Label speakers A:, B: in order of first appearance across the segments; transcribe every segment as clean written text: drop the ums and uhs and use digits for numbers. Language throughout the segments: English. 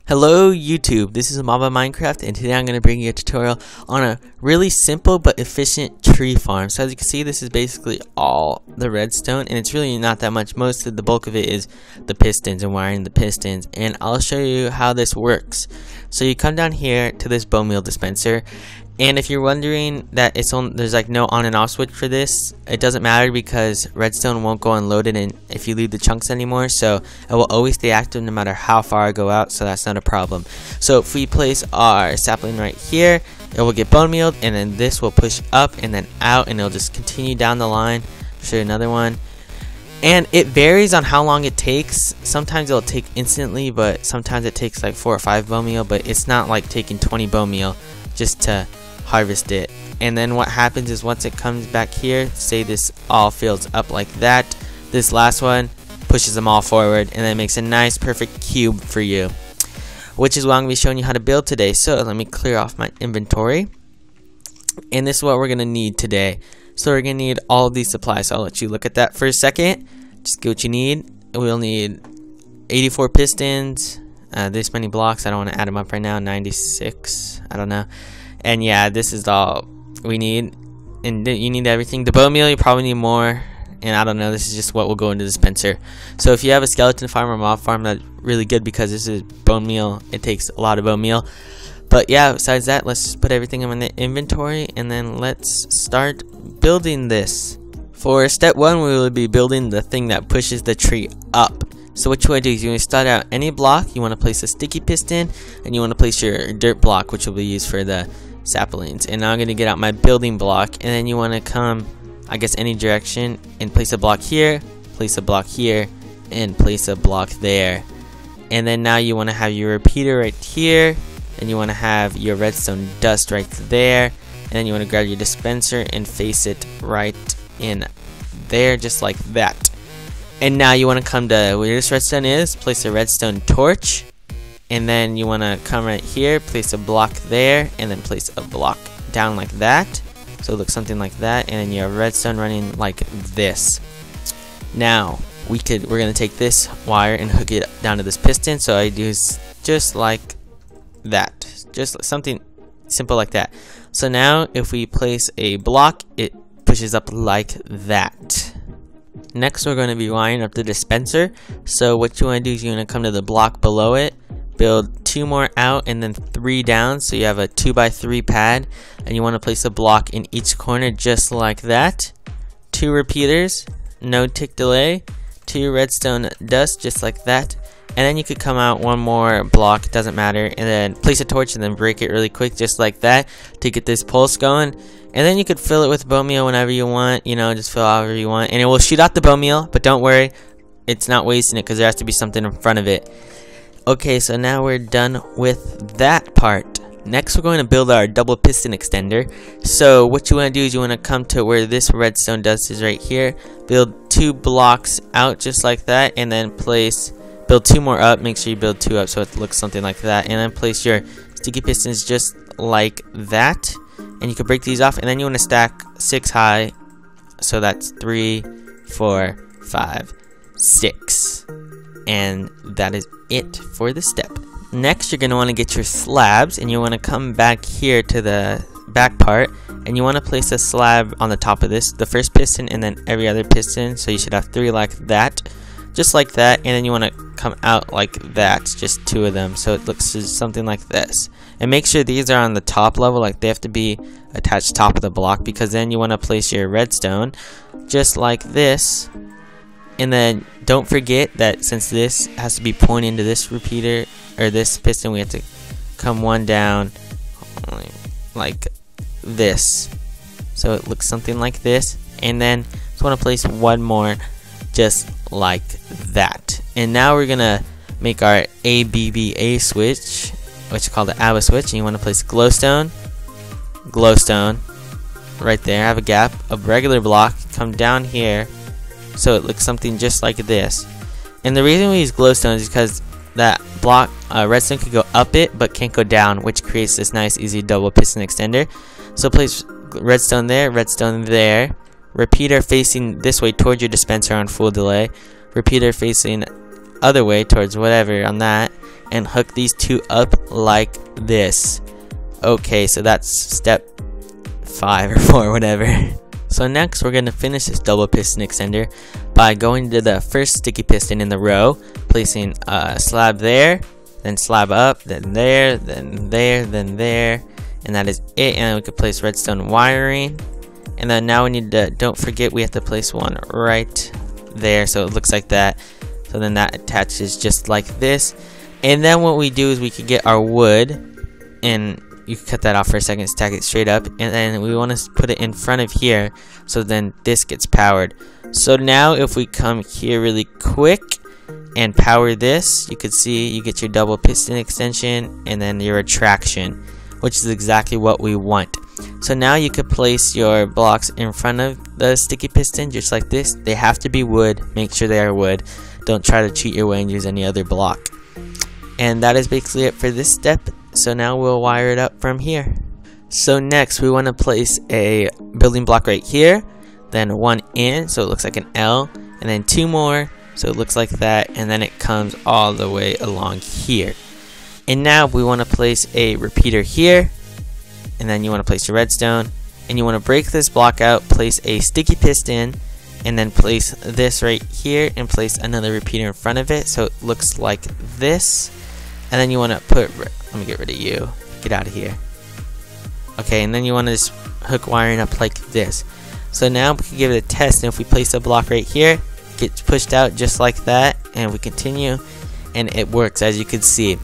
A: Hello YouTube, this is Maba Minecraft, and today I'm going to bring you a tutorial on a really simple but efficient tree farm. So as you can see, this is basically all the redstone, and it's really not that much. Most of the bulk of it is the pistons and wiring the pistons, and I'll show you how this works. So you come down here to this bone meal dispenser, and if you're wondering that there's like no on and off switch for this, it doesn't matter because redstone won't go unloaded and if you leave the chunks anymore, so it will always stay active no matter how far I go out, so that's not a problem. So if we place our sapling right here, it will get bone mealed, and then this will push up and then out, and it'll just continue down the line. Show you another one. And it varies on how long it takes. Sometimes it'll take instantly, but sometimes it takes like 4 or 5 bone meal, but it's not like taking 20 bone meal just to harvest it. And then what happens is once it comes back here, say this all fills up like that, this last one pushes them all forward, and then makes a nice perfect cube for you, which is what I'm going to be showing you how to build today. So let me clear off my inventory, and this is what we're going to need today. So we're going to need all of these supplies, so I'll let you look at that for a second. Just get what you need. We'll need 84 pistons, this many blocks, I don't want to add them up right now, 96, I don't know. And yeah, this is all we need, and you need everything. The bone meal, you probably need more, and I don't know, this is just what will go into the dispenser. So if you have a skeleton farm or mob farm, that's really good because this is bone meal, it takes a lot of bone meal. But yeah, besides that, let's just put everything in the inventory, and then let's start building this. For step 1, we will be building the thing that pushes the tree up. So what you want to do is you want to start out any block, you want to place a sticky piston, and you want to place your dirt block, which will be used for the saplings. And now I'm going to get out my building block, and then you want to come, I guess, any direction and place a block here, place a block here, and place a block there. And then now you want to have your repeater right here, and you want to have your redstone dust right there, and then you want to grab your dispenser and face it right in there, just like that. And now you want to come to where this redstone is, place a redstone torch, and then you want to come right here, place a block there, and then place a block down like that, so it looks something like that, and then you have redstone running like this. Now we're gonna take this wire and hook it down to this piston, so I do just like that, just something simple like that. So now if we place a block, it pushes up like that. Next, we're going to be wiring up the dispenser. So what you want to do is you want to come to the block below it, build 2 more out, and then 3 down, so you have a 2x3 pad, and you want to place a block in each corner just like that. 2 repeaters, no tick delay, 2 redstone dust just like that, and then you could come out 1 more block, it doesn't matter, and then place a torch and then break it really quick just like that to get this pulse going. And then you could fill it with bone meal whenever you want, you know, just fill however you want, and it will shoot out the bone meal, but don't worry, it's not wasting it because there has to be something in front of it. Okay, so now we're done with that part. Next, we're going to build our double piston extender. So what you want to do is you want to come to where this redstone dust is right here, build 2 blocks out just like that, and then build 2 more up, make sure you build 2 up so it looks something like that, and then place your sticky pistons just like that. And you can break these off, and then you want to stack 6 high, so that's 3, 4, 5, 6, and that is it for the step. Next, you're going to want to get your slabs, and you want to come back here to the back part, and you want to place a slab on the top of this, the first piston, and then every other piston, so you should have 3 like that, just like that, and then you want to come out like that, just 2 of them, so it looks something like this. And make sure these are on the top level, like they have to be attached top of the block, because then you want to place your redstone just like this. And then don't forget that since this has to be pointing to this repeater or this piston, we have to come 1 down like this, so it looks something like this. And then just want to place 1 more just like that. And now we're gonna make our ABBA switch, which is called the ABBA switch, and you want to place glowstone, glowstone, right there, have a gap, a regular block, come down here, so it looks something just like this. And the reason we use glowstone is because that block, redstone can go up it, but can't go down, which creates this nice, easy double piston extender. So place redstone there, repeater facing this way towards your dispenser on full delay, repeater facing other way towards whatever on that, and hook these two up like this. Okay, so that's step 5 or 4, whatever. So next we're going to finish this double piston extender by going to the first sticky piston in the row, placing a slab there, then slab up, then there, then there, then there, and that is it. And we can place redstone wiring, and then now we need to, don't forget, we have to place one right there so it looks like that. So then that attaches just like this, and then what we do is we could get our wood, and you can cut that off for a second, stack it straight up, and then we want to put it in front of here so then this gets powered. So now if we come here really quick and power this, you can see you get your double piston extension and then your retraction, which is exactly what we want. So now you could place your blocks in front of the sticky piston just like this. They have to be wood. Make sure they are wood. Don't try to cheat your way and use any other block. And that is basically it for this step. So now we'll wire it up from here. So next we want to place a building block right here, then one in so it looks like an L, and then 2 more so it looks like that, and then it comes all the way along here. And now we want to place a repeater here, and then you want to place your redstone, and you want to break this block out, place a sticky piston, and then place this right here and place another repeater in front of it so it looks like this. And then you want to put, let me get rid of you, get out of here. Okay, and then you want to just hook wiring up like this. So now we can give it a test, and if we place a block right here, it gets pushed out just like that, and we continue, and it works as you can see.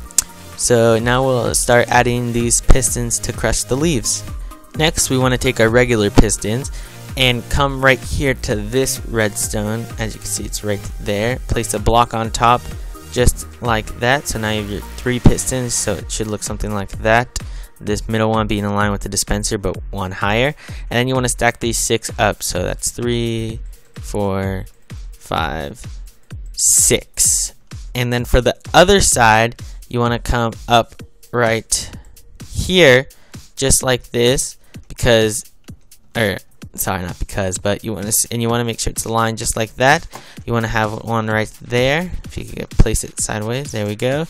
A: So now we'll start adding these pistons to crush the leaves. Next we want to take our regular pistons and come right here to this redstone. As you can see, it's right there. Place a block on top just like that. So now you have your 3 pistons, so it should look something like that. This middle one being in line with the dispenser but one higher, and then you want to stack these 6 up, so that's 3, 4, 5, 6. And then for the other side you want to come up right here just like this, because, or sorry, not because, but you want to make sure it's aligned just like that. You want to have one right there. If you could place it sideways, there we go.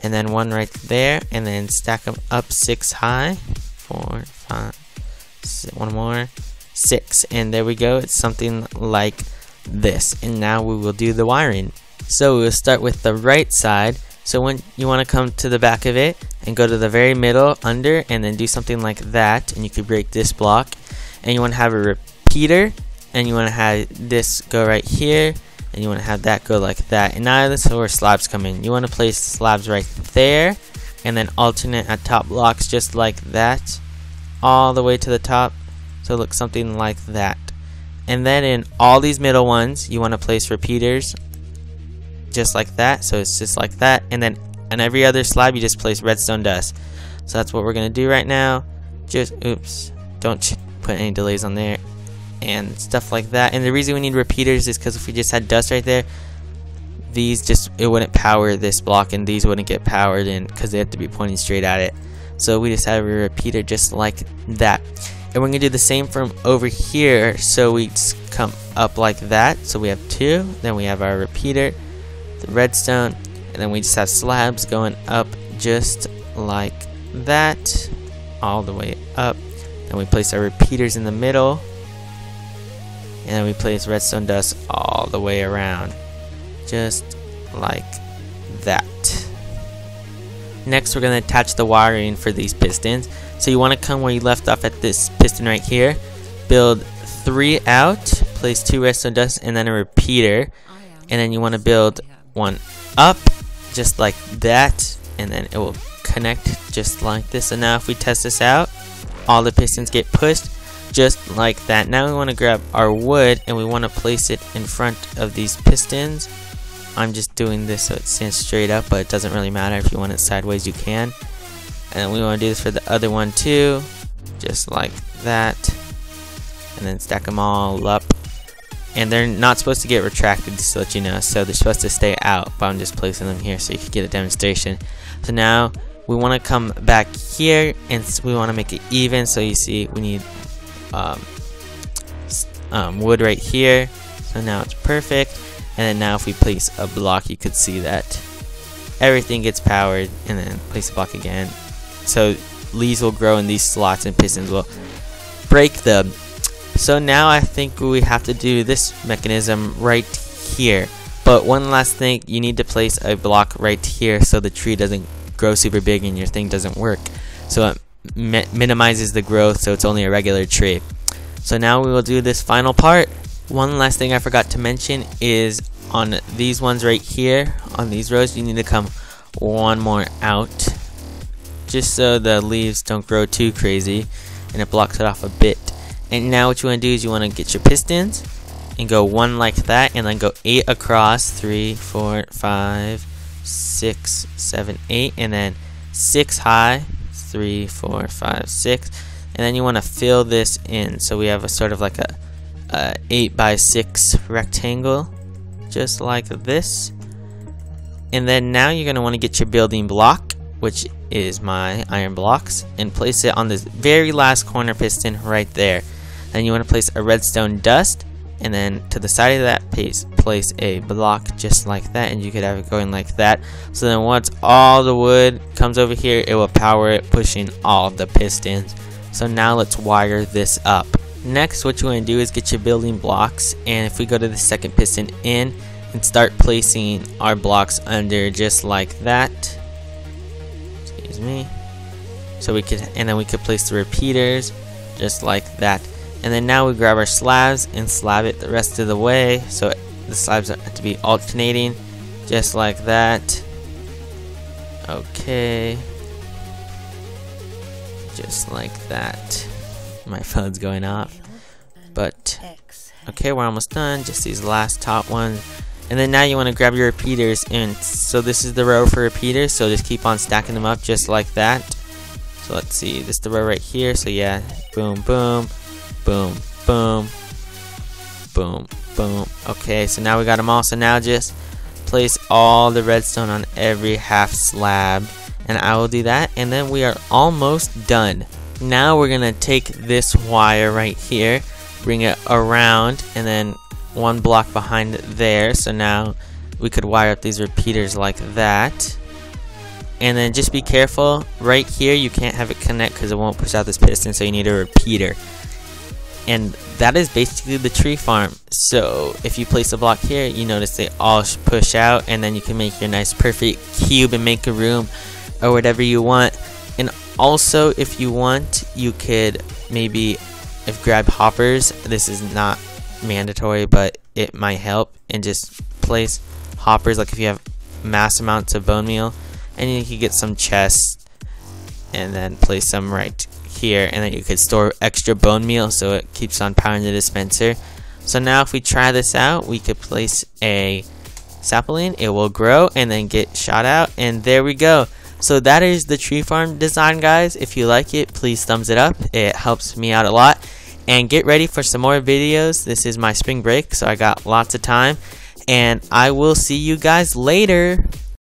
A: And then one right there, and then stack them up 6 high. 4, 5, 6, one more, 6, and there we go. It's something like this. And now we will do the wiring. So we'll start with the right side. So when you want to come to the back of it and go to the very middle under, and then do something like that, and you could break this block. And you want to have a repeater, and you want to have this go right here, and you want to have that go like that. And now this is where slabs come in. You want to place slabs right there, and then alternate at top blocks just like that, all the way to the top, so it looks something like that. And then in all these middle ones you want to place repeaters just like that, so it's just like that. And then on every other slab you just place redstone dust. So that's what we're gonna do right now. Just oops, don't put any delays on there and stuff like that. And the reason we need repeaters is because if we just had dust right there, these just, it wouldn't power this block, and these wouldn't get powered in because they have to be pointing straight at it. So we just have a repeater just like that. And we're gonna do the same from over here, so we just come up like that. So we have 2, then we have our repeater, the redstone, and then we just have slabs going up just like that, all the way up. Then we place our repeaters in the middle, and then we place redstone dust all the way around just like that. Next we're going to attach the wiring for these pistons. So you want to come where you left off at this piston right here, build 3 out, place 2 redstone dust, and then a repeater, and then you want to build 1 up just like that, and then it will connect just like this. And now if we test this out, all the pistons get pushed just like that. Now we want to grab our wood, and we want to place it in front of these pistons. I'm just doing this so it stands straight up, but it doesn't really matter. If you want it sideways you can. And we want to do this for the other one too, just like that, and then stack them all up. And they're not supposed to get retracted, just to let you know, so they're supposed to stay out, but I'm just placing them here so you can get a demonstration. So now we want to come back here, and we want to make it even. So you see we need wood right here, so now it's perfect. And then now if we place a block, you could see that everything gets powered, and then place the block again. So leaves will grow in these slots and pistons will break them. So now I think we have to do this mechanism right here. But one last thing, you need to place a block right here so the tree doesn't grow super big and your thing doesn't work. So it minimizes the growth, so it's only a regular tree. So now we will do this final part. One last thing I forgot to mention is on these ones right here, on these rows, you need to come one more out, just so the leaves don't grow too crazy and it blocks it off a bit. And now what you want to do is you want to get your pistons and go 1 like that, and then go 8 across, 3, 4, 5, 6, 7, 8, and then 6 high, 3, 4, 5, 6, and then you want to fill this in. So we have a sort of like a 8 by 6 rectangle, just like this. And then now you're going to want to get your building block, which is my iron blocks, and place it on this very last corner piston right there. Then you want to place a redstone dust, and then to the side of that place a block just like that, and you could have it going like that. So then once all the wood comes over here, it will power it, pushing all the pistons. So now let's wire this up. Next, what you want to do is get your building blocks, and if we go to the second piston in and start placing our blocks under just like that. Excuse me. So we could, and then we could place the repeaters just like that. And then now we grab our slabs and slab it the rest of the way, so the slabs have to be alternating just like that. Okay, just like that. My phone's going off, but okay, we're almost done. Just these last top ones, and then now you want to grab your repeaters, and so this is the row for repeaters, so just keep on stacking them up just like that. So let's see, this is the row right here, so yeah, boom boom boom, boom, boom, boom. Okay, so now we got them all. So now just place all the redstone on every half slab, and I will do that, and then we are almost done. Now we're gonna take this wire right here, bring it around, and then 1 block behind there. So now we could wire up these repeaters like that. And then just be careful right here, you can't have it connect because it won't push out this piston, so you need a repeater. And that is basically the tree farm. So if you place a block here, you notice they all push out, and then you can make your nice perfect cube and make a room or whatever you want. And also, if you want, you could maybe grab hoppers. This is not mandatory, but it might help, and just place hoppers like if you have mass amounts of bone meal, and you can get some chests and then place some right here, and then you could store extra bone meal so it keeps on powering the dispenser. So now if we try this out, we could place a sapling, it will grow and then get shot out, and there we go. So that is the tree farm design, guys. If you like it, please thumbs it up, it helps me out a lot. And get ready for some more videos. This is my spring break, so I got lots of time, and I will see you guys later.